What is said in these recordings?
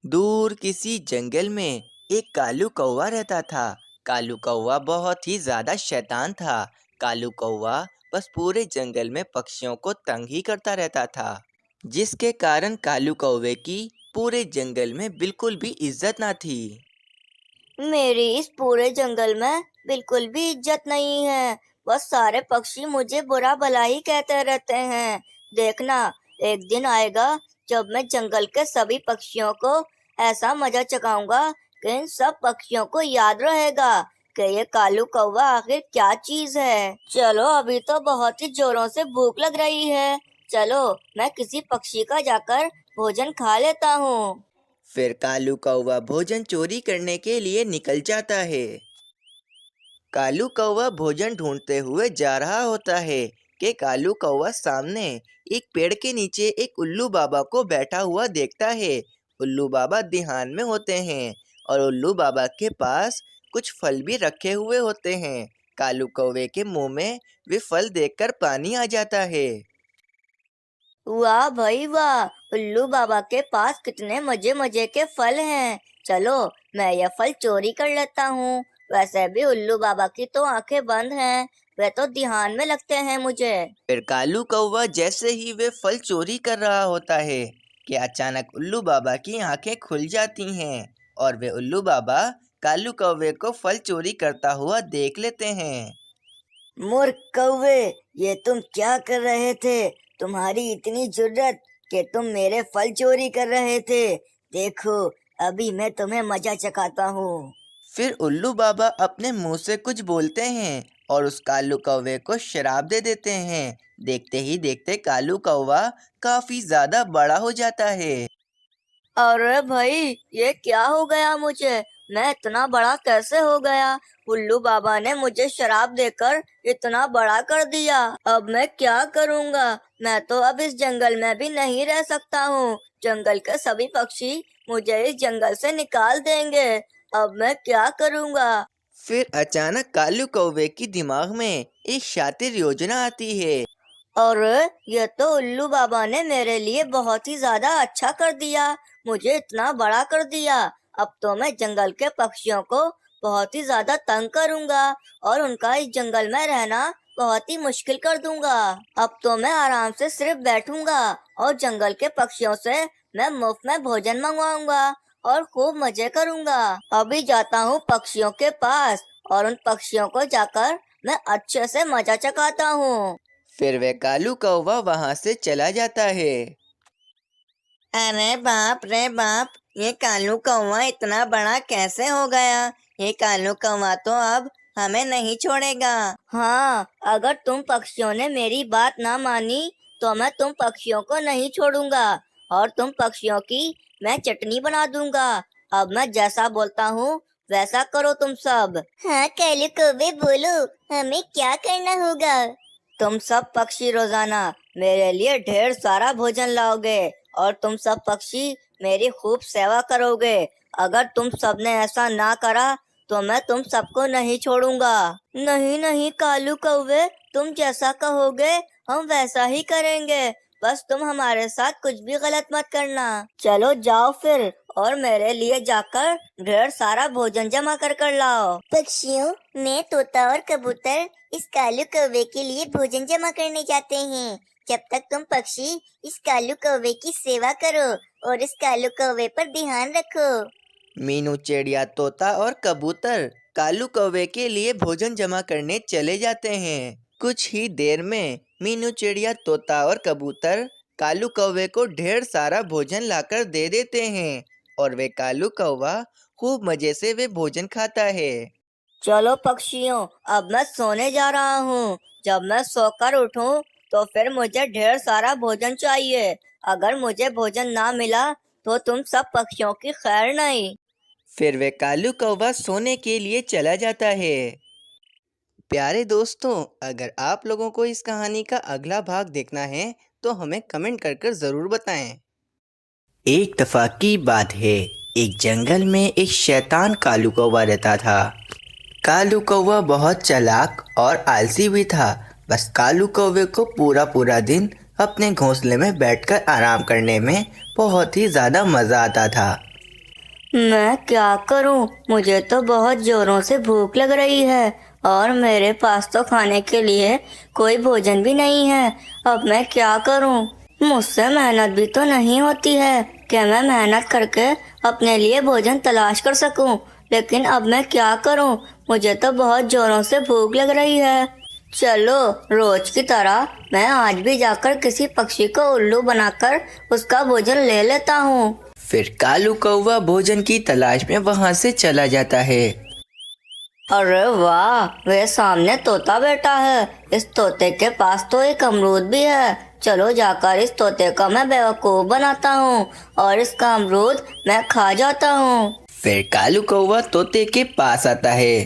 दूर किसी जंगल में एक कालू कौवा रहता था। कालू कौवा बहुत ही ज्यादा शैतान था। कालू कौवा बस पूरे जंगल में पक्षियों को तंग ही करता रहता था, जिसके कारण कालू कौवे की पूरे जंगल में बिल्कुल भी इज्जत ना थी। मेरी इस पूरे जंगल में बिल्कुल भी इज्जत नहीं है। बस सारे पक्षी मुझे बुरा भला ही कहते रहते हैं। देखना, एक दिन आएगा जब मैं जंगल के सभी पक्षियों को ऐसा मजा चखाऊंगा कि इन सब पक्षियों को याद रहेगा कि ये कालू कौवा आखिर क्या चीज है। चलो, अभी तो बहुत ही जोरों से भूख लग रही है। चलो, मैं किसी पक्षी का जाकर भोजन खा लेता हूँ। फिर कालू कौवा भोजन चोरी करने के लिए निकल जाता है। कालू कौवा भोजन ढूंढते हुए जा रहा होता है कि कालू कौवा सामने एक पेड़ के नीचे एक उल्लू बाबा को बैठा हुआ देखता है। उल्लू बाबा ध्यान में होते हैं और उल्लू बाबा के पास कुछ फल भी रखे हुए होते हैं। कालू कौवे के मुंह में वे फल देखकर पानी आ जाता है। वाह भाई वाह! उल्लू बाबा के पास कितने मजे मजे के फल हैं। चलो, मैं ये फल चोरी कर लेता हूँ। वैसे भी उल्लू बाबा की तो आंखें बंद हैं, वे तो ध्यान में लगते हैं मुझे। फिर कालू कौवा जैसे ही वे फल चोरी कर रहा होता है कि अचानक उल्लू बाबा की आंखें खुल जाती हैं और वे उल्लू बाबा कालू कौवे को फल चोरी करता हुआ देख लेते हैं। मूर्ख कौवे, ये तुम क्या कर रहे थे? तुम्हारी इतनी जुर्रत कि तुम मेरे फल चोरी कर रहे थे। देखो, अभी मैं तुम्हें मजा चखाता हूँ। फिर उल्लू बाबा अपने मुंह से कुछ बोलते हैं और उस कालू कौवे को शराब दे देते हैं। देखते ही देखते कालू कौवा काफी ज्यादा बड़ा हो जाता है। अरे भाई, ये क्या हो गया मुझे? मैं इतना बड़ा कैसे हो गया? उल्लू बाबा ने मुझे शराब देकर इतना बड़ा कर दिया। अब मैं क्या करूँगा? मैं तो अब इस जंगल में भी नहीं रह सकता हूँ। जंगल के सभी पक्षी मुझे इस जंगल से निकाल देंगे। अब मैं क्या करूँगा? फिर अचानक कालू कौवे की दिमाग में एक शातिर योजना आती है। और ये तो उल्लू बाबा ने मेरे लिए बहुत ही ज्यादा अच्छा कर दिया। मुझे इतना बड़ा कर दिया। अब तो मैं जंगल के पक्षियों को बहुत ही ज्यादा तंग करूंगा और उनका इस जंगल में रहना बहुत ही मुश्किल कर दूंगा। अब तो मैं आराम से सिर्फ बैठूंगा और जंगल के पक्षियों से मैं मुफ्त में भोजन मंगवाऊंगा और खूब मजे करूंगा। अभी जाता हूँ पक्षियों के पास और उन पक्षियों को जाकर मैं अच्छे से मजा चखाता हूँ। फिर वह कालू कौवा वहां से चला जाता है। अरे बाप रे बाप! ये कालू कौवा इतना बड़ा कैसे हो गया? ये कालू कौवा तो अब हमें नहीं छोड़ेगा। हाँ, अगर तुम पक्षियों ने मेरी बात ना मानी तो मैं तुम पक्षियों को नहीं छोड़ूंगा और तुम पक्षियों की मैं चटनी बना दूंगा। अब मैं जैसा बोलता हूँ वैसा करो तुम सब। हाँ कालू कौवे, बोलो, हमें क्या करना होगा? तुम सब पक्षी रोजाना मेरे लिए ढेर सारा भोजन लाओगे और तुम सब पक्षी मेरी खूब सेवा करोगे। अगर तुम सबने ऐसा ना करा तो मैं तुम सबको नहीं छोड़ूंगा। नहीं नहीं कालू कौवे, तुम जैसा कहोगे हम वैसा ही करेंगे। बस तुम हमारे साथ कुछ भी गलत मत करना। चलो जाओ फिर और मेरे लिए जाकर ढेर सारा भोजन जमा कर कर लाओ। पक्षियों, मैं तोता और कबूतर इस कालू कौवे के लिए भोजन जमा करने जाते हैं। जब तक तुम पक्षी इस कालू कौवे की सेवा करो और इस कालू कौवे पर ध्यान रखो। मीनू, चिड़िया, तोता और कबूतर कालू कौवे के लिए भोजन जमा करने चले जाते हैं। कुछ ही देर में मीनू, चिड़िया, तोता और कबूतर कालू कौवे को ढेर सारा भोजन लाकर दे देते हैं और वे कालू कौवा खूब मजे से वे भोजन खाता है। चलो पक्षियों, अब मैं सोने जा रहा हूँ। जब मैं सोकर उठूँ तो फिर मुझे ढेर सारा भोजन चाहिए। अगर मुझे भोजन ना मिला तो तुम सब पक्षियों की खैर नहीं। फिर वे कालू कौवा सोने के लिए चला जाता है। प्यारे दोस्तों, अगर आप लोगों को इस कहानी का अगला भाग देखना है तो हमें कमेंट कर ज़रूर बताएं। एक दफ़ा की बात है, एक जंगल में एक शैतान कालू कौवा रहता था। कालू कौवा बहुत चालाक और आलसी भी था। बस कालू कौवे को पूरा पूरा दिन अपने घोंसले में बैठकर आराम करने में बहुत ही ज़्यादा मज़ा आता था। मैं क्या करूं? मुझे तो बहुत जोरों से भूख लग रही है और मेरे पास तो खाने के लिए कोई भोजन भी नहीं है। अब मैं क्या करूं? मुझसे मेहनत भी तो नहीं होती है कि मैं मेहनत करके अपने लिए भोजन तलाश कर सकूं। लेकिन अब मैं क्या करूं? मुझे तो बहुत जोरों से भूख लग रही है। चलो, रोज की तरह मैं आज भी जाकर किसी पक्षी को उल्लू बनाकर उसका भोजन ले लेता हूँ। फिर कालू कौवा भोजन की तलाश में वहां से चला जाता है। अरे वाह, वे सामने तोता बैठा है। इस तोते के पास तो एक अमरूद भी है। चलो जाकर इस तोते को मैं बेवकूफ बनाता हूँ और इसका अमरूद मैं खा जाता हूँ। फिर कालू कौवा तोते के पास आता है।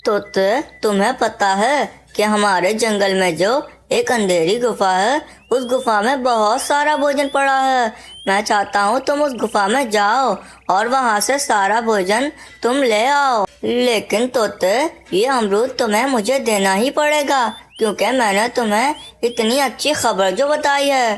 तोते, तुम्हें पता है कि हमारे जंगल में जो एक अंधेरी गुफा है, उस गुफा में बहुत सारा भोजन पड़ा है। मैं चाहता हूँ तुम उस गुफा में जाओ और वहाँ से सारा भोजन तुम ले आओ। लेकिन तोते, ये अमरूद तुम्हें मुझे देना ही पड़ेगा क्योंकि मैंने तुम्हें इतनी अच्छी खबर जो बताई है।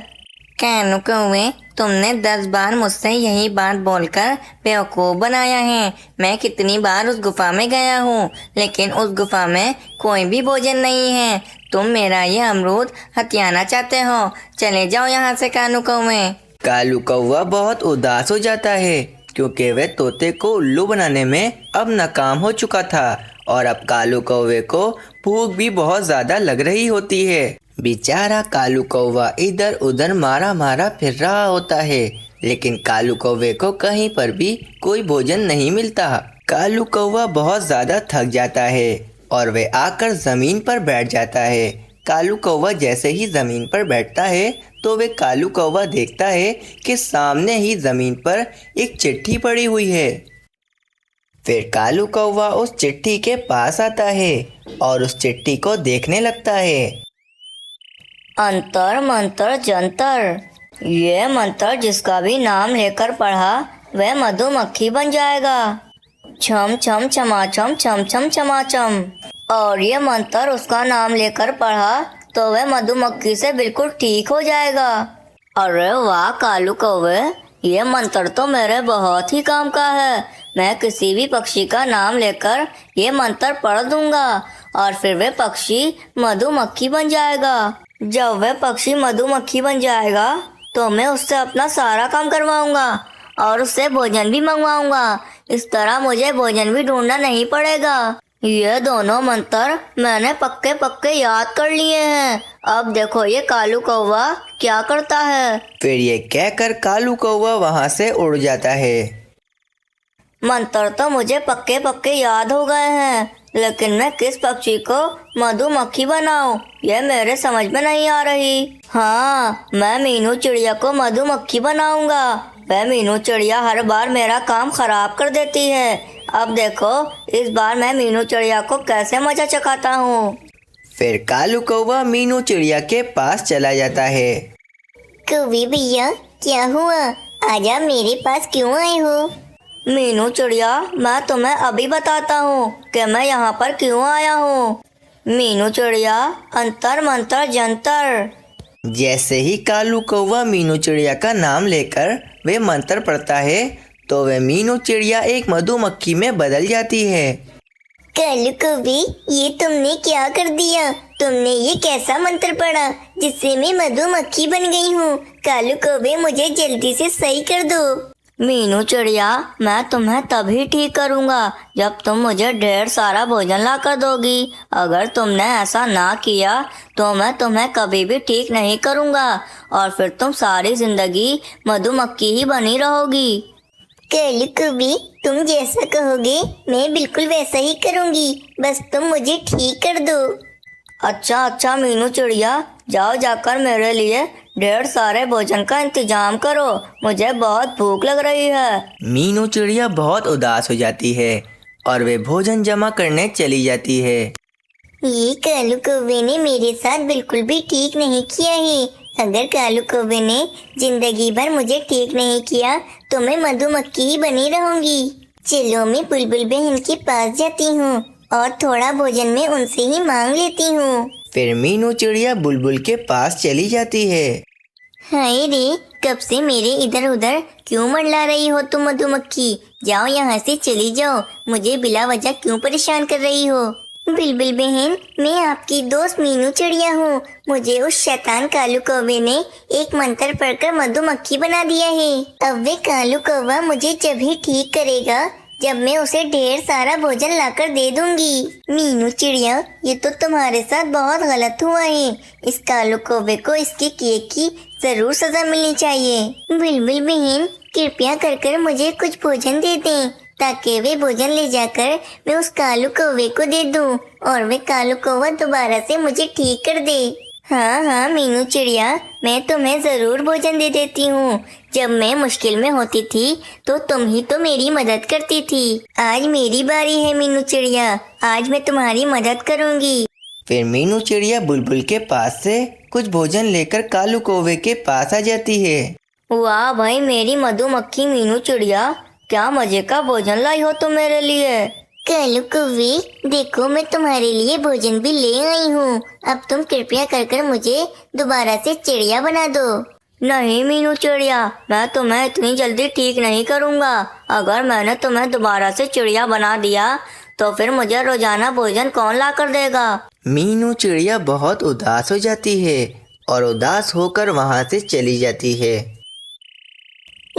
कालू कौवे, तुमने 10 बार मुझसे यही बात बोलकर बेवकूफ़ बनाया है। मैं कितनी बार उस गुफा में गया हूँ, लेकिन उस गुफा में कोई भी भोजन नहीं है। तुम मेरा ये अमरूद हथियाना चाहते हो। चले जाओ यहाँ से कालू कौवे। कालू कौवा बहुत उदास हो जाता है क्योंकि वह तोते को उल्लू बनाने में अब नाकाम हो चुका था और अब कालू कौवे को भूख भी बहुत ज्यादा लग रही होती है। बेचारा कालू कौवा इधर उधर मारा मारा फिर रहा होता है, लेकिन कालू कौवे को कहीं पर भी कोई भोजन नहीं मिलता। कालू कौवा बहुत ज्यादा थक जाता है और वह आकर जमीन पर बैठ जाता है। कालू कौवा जैसे ही जमीन पर बैठता है तो वे कालू कौवा देखता है कि सामने ही जमीन पर एक चिट्ठी पड़ी हुई है। फिर कालू कौवा उस चिट्ठी के पास आता है और उस चिट्ठी को देखने लगता है। अंतर मंतर जंतर, ये मंत्र जिसका भी नाम लेकर पढ़ा वह मधुमक्खी बन जाएगा। छम छम छमाछम छम छम छमाछम। और ये मंत्र उसका नाम लेकर पढ़ा तो वह मधुमक्खी से बिल्कुल ठीक हो जाएगा। अरे वाह कालू कौवे, ये मंत्र तो मेरे बहुत ही काम का है। मैं किसी भी पक्षी का नाम लेकर ये मंत्र पढ़ दूंगा और फिर वह पक्षी मधुमक्खी बन जाएगा। जब वह पक्षी मधुमक्खी बन जाएगा तो मैं उससे अपना सारा काम करवाऊंगा और उससे भोजन भी मंगवाऊंगा। इस तरह मुझे भोजन भी ढूंढना नहीं पड़ेगा। ये दोनों मंत्र मैंने पक्के पक्के याद कर लिए हैं। अब देखो ये कालू कौवा क्या करता है। फिर ये कहकर कालू कौवा वहां से उड़ जाता है। मंत्र तो मुझे पक्के पक्के याद हो गए हैं, लेकिन मैं किस पक्षी को मधुमक्खी बनाऊं, यह मेरे समझ में नहीं आ रही। हाँ, मैं मीनू चिड़िया को मधुमक्खी बनाऊंगा। वह मीनू चिड़िया हर बार मेरा काम खराब कर देती है। अब देखो इस बार मैं मीनू चिड़िया को कैसे मजा चखाता हूँ। फिर कालू कौवा मीनू चिड़िया के पास चला जाता है। कौवे भैया, क्या हुआ? आज आप मेरे पास क्यों आए हो? मीनू चिड़िया, मैं तुम्हें अभी बताता हूँ कि मैं यहाँ पर क्यों आया हूँ। मीनू चिड़िया, अंतर मंतर जंतर। जैसे ही कालू कौवा मीनू चिड़िया का नाम लेकर वे मंत्र पढ़ता है तो वह मीनू चिड़िया एक मधुमक्खी में बदल जाती है। कालू कौवे, ये तुमने क्या कर दिया? तुमने ये कैसा मंत्र पढ़ा जिससे मैं मधुमक्खी बन गई हूँ? कालू कौवे, मुझे जल्दी से सही कर दो। मीनू चिड़िया, मैं तुम्हें तभी ठीक करूँगा जब तुम मुझे ढेर सारा भोजन ला कर दोगी। अगर तुमने ऐसा ना किया तो मैं तुम्हें कभी भी ठीक नहीं करूँगा और फिर तुम सारी जिंदगी मधुमक्खी ही बनी रहोगी। कालू कौवे, तुम जैसा कहोगे मैं बिल्कुल वैसा ही करूँगी, बस तुम मुझे ठीक कर दो। अच्छा अच्छा मीनू चिड़िया, जाओ जाकर मेरे लिए ढेर सारे भोजन का इंतजाम करो, मुझे बहुत भूख लग रही है। मीनू चिड़िया बहुत उदास हो जाती है और वे भोजन जमा करने चली जाती है। ये कालू कौवे ने मेरे साथ बिल्कुल भी ठीक नहीं किया है। अगर कालू कौवे ने जिंदगी भर मुझे ठीक नहीं किया तो मैं मधुमक्खी ही बनी रहूंगी। चलो मैं बुलबुल बहन के पास जाती हूँ और थोड़ा भोजन में उनसे ही मांग लेती हूँ। फिर मीनू चिड़िया बुलबुल के पास चली जाती है। हाय रे, कब से मेरे इधर उधर क्यों मंडला रही हो तुम मधुमक्खी? जाओ यहाँ से चली जाओ, मुझे बिला वजह क्यों परेशान कर रही हो? बिल्बिल बहन, मैं आपकी दोस्त मीनू चिड़िया हूँ। मुझे उस शैतान कालू कौवे ने एक मंत्र पढ़कर मधुमक्खी बना दिया है। अब वे कालू कौवा मुझे जब ही ठीक करेगा जब मैं उसे ढेर सारा भोजन लाकर दे दूंगी। मीनू चिड़िया, ये तो तुम्हारे साथ बहुत गलत हुआ है। इस कालू कौवे को इसके किए की जरूर सजा मिलनी चाहिए। बिल्बिल बहन, कृपया कर मुझे कुछ भोजन दे दें ताकि वे भोजन ले जाकर मैं उस कालू कौवे को दे दूं और वे कालू कौवा दोबारा से मुझे ठीक कर दे। हाँ हाँ मीनू चिड़िया, मैं तुम्हें जरूर भोजन दे देती हूँ। जब मैं मुश्किल में होती थी तो तुम ही तो मेरी मदद करती थी। आज मेरी बारी है मीनू चिड़िया, आज मैं तुम्हारी मदद करूँगी। फिर मीनू चिड़िया बुलबुल के पास से कुछ भोजन लेकर कालू कौवे के पास आ जाती है। वाह भाई मेरी मधुमक्खी मीनू चिड़िया, क्या मजे का भोजन लाई हो तुम मेरे लिए। कालू कौवे, देखो मैं तुम्हारे लिए भोजन भी ले आई हूँ। अब तुम कृपया कर मुझे दोबारा से चिड़िया बना दो। नहीं मीनू चिड़िया, मैं तुम्हें इतनी जल्दी ठीक नहीं करूँगा। अगर मैंने तुम्हें दोबारा से चिड़िया बना दिया तो फिर मुझे रोजाना भोजन कौन ला कर देगा? मीनू चिड़िया बहुत उदास हो जाती है और उदास होकर वहाँ से चली जाती है।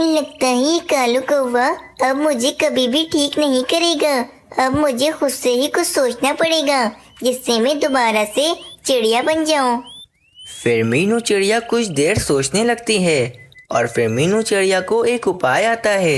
लगता है कालू कौवा अब मुझे कभी भी ठीक नहीं करेगा। अब मुझे खुद से ही कुछ सोचना पड़ेगा जिससे मैं दोबारा से चिड़िया बन जाऊं। फिर मीनू चिड़िया कुछ देर सोचने लगती है और फिर मीनू चिड़िया को एक उपाय आता है।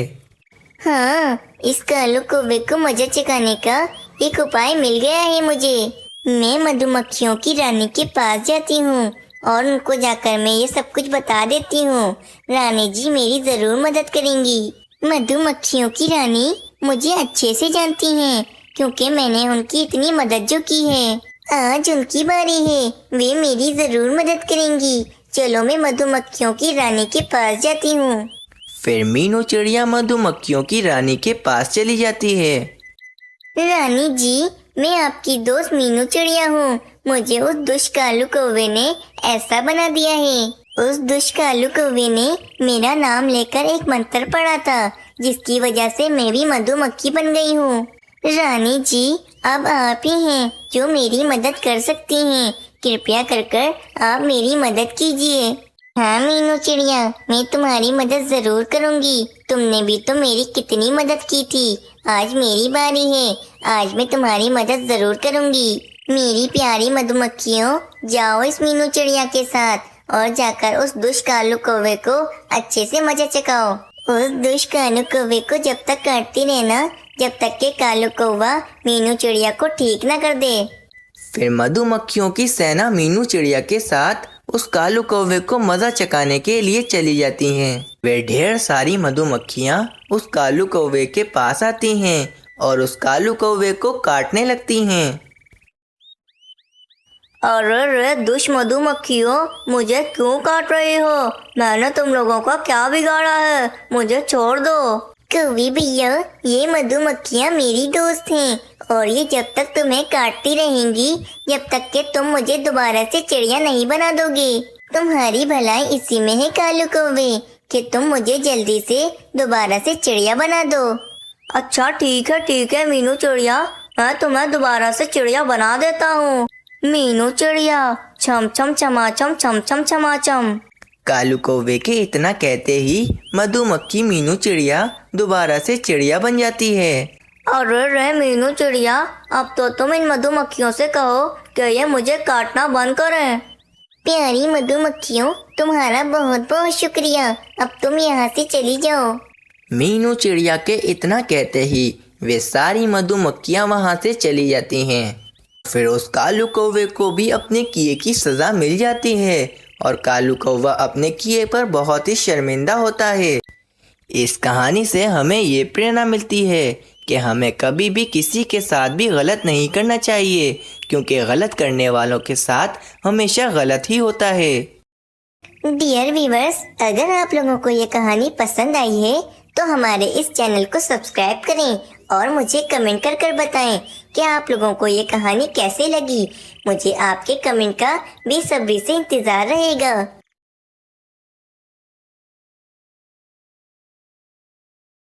हाँ, इस कालू कौवे को मजा चखाने का एक उपाय मिल गया है मुझे। मैं मधुमक्खियों की रानी के पास जाती हूँ और उनको जाकर मैं ये सब कुछ बता देती हूँ। रानी जी मेरी जरूर मदद करेंगी। मधुमक्खियों की रानी मुझे अच्छे से जानती हैं क्योंकि मैंने उनकी इतनी मदद जो की है। आज उनकी बारी है, वे मेरी जरूर मदद करेंगी। चलो मैं मधुमक्खियों की रानी के पास जाती हूँ। फिर मीनू चिड़िया मधुमक्खियों की रानी के पास चली जाती है। रानी जी, मैं आपकी दोस्त मीनू चिड़िया हूँ। मुझे उस दुष्ट कालू कौवे ने ऐसा बना दिया है। उस दुष्ट कालू कौवे ने मेरा नाम लेकर एक मंत्र पढ़ा था जिसकी वजह से मैं भी मधुमक्खी बन गई हूँ। रानी जी, अब आप ही हैं जो मेरी मदद कर सकती हैं। कृपया कर आप मेरी मदद कीजिए। हाँ मीनू चिड़िया, मैं तुम्हारी मदद जरूर करूँगी। तुमने भी तो मेरी कितनी मदद की थी। आज मेरी बारी है, आज मैं तुम्हारी मदद जरूर करूँगी। मेरी प्यारी मधुमक्खियों, जाओ इस मीनू चिड़िया के साथ और जाकर उस दुष्ट कालू कौवे को अच्छे से मजा चखाओ। उस दुष्ट कालू कौवे को जब तक काटती रहना जब तक के कालू कौवा मीनू चिड़िया को ठीक न कर दे। फिर मधुमक्खियों की सेना मीनू चिड़िया के साथ उस कालू कौवे को मजा चखाने के लिए चली जाती हैं। वे ढेर सारी मधुमक्खियाँ उस कालू कौवे के पास आती हैं और उस कालू कौवे को काटने लगती हैं। अरे दुष्ट मधुमक्खियों, मुझे क्यों काट रही हो? मैंने तुम लोगों का क्या बिगाड़ा है? मुझे छोड़ दो। कौवे भैया, ये मधुमक्खियाँ मेरी दोस्त हैं और ये जब तक तुम्हें काटती रहेंगी जब तक कि तुम मुझे दोबारा से चिड़िया नहीं बना दोगे। तुम्हारी भलाई इसी में है कालू कौवे कि तुम मुझे जल्दी से दोबारा से चिड़िया बना दो। अच्छा ठीक है मीनू चिड़िया, मैं तुम्हें दोबारा से चिड़िया बना देता हूँ। मीनू चिड़िया, छम छम छमाचम छम छम छमाचम। कालू कौवे के इतना कहते ही मधुमक्खी मीनू चिड़िया दोबारा से चिड़िया बन जाती है। अरे मीनू चिड़िया, अब तो तुम इन मधुमक्खियों से कहो कि ये मुझे काटना बंद करें। प्यारी मधुमक्खियों, तुम्हारा बहुत बहुत शुक्रिया। अब तुम यहाँ से चली जाओ। मीनू चिड़िया के इतना कहते ही वे सारी मधुमक्खियाँ वहाँ से चली जाती हैं। फिर उस कालू कौवे को भी अपने किए की सज़ा मिल जाती है और कालू कौवा अपने किए पर बहुत ही शर्मिंदा होता है। इस कहानी से हमें ये प्रेरणा मिलती है कि हमें कभी भी किसी के साथ भी गलत नहीं करना चाहिए, क्योंकि गलत करने वालों के साथ हमेशा गलत ही होता है। डियर व्यूअर्स, अगर आप लोगों को ये कहानी पसंद आई है तो हमारे इस चैनल को सब्सक्राइब करें और मुझे कमेंट कर बताएं कि आप लोगों को ये कहानी कैसे लगी। मुझे आपके कमेंट का बेसब्री से इंतज़ार रहेगा।